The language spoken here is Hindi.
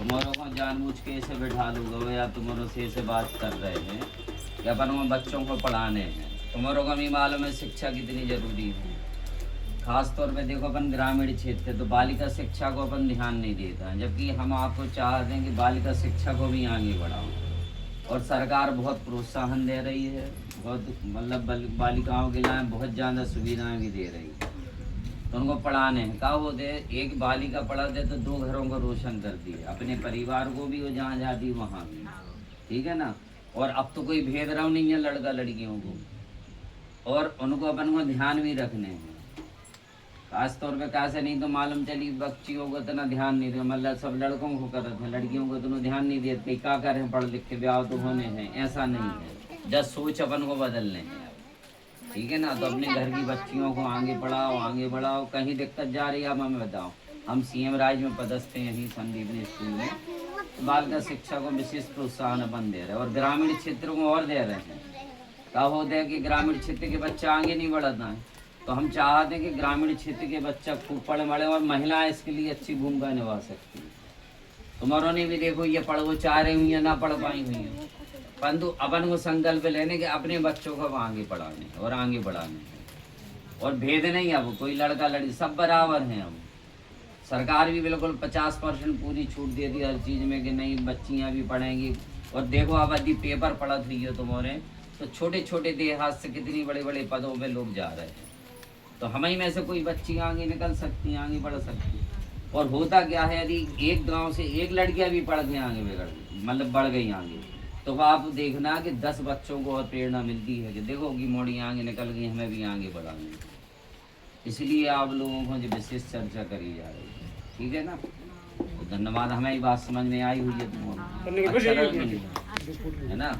तुम्हारों को जानबूझ के ऐसे बैठा लोगे या तुम्हारों से ऐसे बात कर रहे हैं कि अपन वो बच्चों को पढ़ाने हैं। तुम्हारों को भी मालूम है शिक्षा कितनी जरूरी है। खास तौर पे देखो अपन ग्रामीण क्षेत्र है तो बालिका शिक्षा को अपन ध्यान नहीं देता है, जबकि हम आपको चाहते हैं कि बालिका शिक्षा को भी आगे बढ़ाओ। और सरकार बहुत प्रोत्साहन दे रही है, बहुत मतलब बालिकाओं के लिए बहुत ज़्यादा सुविधाएं भी दे रही है। तो उनको पढ़ाने हैं का होते एक बालिका पढ़ा दे तो 2 घरों को रोशन करती है, अपने परिवार को भी वो जहाँ जाती वहाँ भी, ठीक है ना। और अब तो कोई भेदभाव नहीं है लड़का लड़कियों को, और उनको अपन को ध्यान भी रखने हैं। खास तौर पे कैसे नहीं तो मालूम चली बच्चियों को इतना ध्यान नहीं दे, मतलब सब लड़कों को कर रहे थे, लड़कियों को इतना ध्यान नहीं देते क्या करें पढ़ लिख के ब्याह तो होने हैं, ऐसा नहीं है। जब सोच अपन को बदलने हैं, ठीक है ना। तो अपने घर की बच्चियों को आगे पढ़ाओ आगे बढ़ाओ। कहीं दिक्कत जा रही है आप हमें बताओ। हम सीएम राज में पदस्थ हैं यहीं संदीपनी स्कूल में, बालिका शिक्षा को विशेष प्रोत्साहन अपन दे रहे हैं और ग्रामीण क्षेत्रों को और दे रहे हैं। क्या होता है कि ग्रामीण क्षेत्र के बच्चे आगे नहीं बढ़ता है, तो हम चाहते हैं कि ग्रामीण क्षेत्र के बच्चा खूब पढ़े बढ़े और महिलाएं इसके लिए अच्छी भूमिका निभा सकती है। तुम्हारों ने भी देखो ये पढ़ वो चाह रही हुई है ना पढ़ पाई हुई है, परंतु अपन को संकल्प लेने के अपने बच्चों को आगे पढ़ाने और आगे बढ़ाने और भेद नहीं। अब कोई लड़का लड़की सब बराबर हैं। अब सरकार भी बिल्कुल 50% पूरी छूट दे दी हर चीज़ में कि नहीं बच्चियां भी पढ़ेंगी। और देखो अब यदि पेपर पढ़ रही हो तुम्हारे तो छोटे छोटे देहात से कितनी बड़े बड़े पदों पे लोग जा रहे हैं। तो हम ही में से कोई बच्ची आगे निकल सकती हैं, आगे बढ़ सकती हैं। और होता क्या है यदि एक गांव से एक लड़कियां भी पढ़ के आगे मतलब बढ़ गई आगे, तो आप देखना कि 10 बच्चों को और प्रेरणा मिलती है कि देखो कि मोड़ी आगे निकल गई, हमें भी आगे बढ़ानी। इसलिए आप लोगों को जो विशेष चर्चा करी जा रही है, ठीक है ना। तो धन्यवाद, हमें ये बात समझ में आई हुई है तुम्हारी, अच्छा है ना।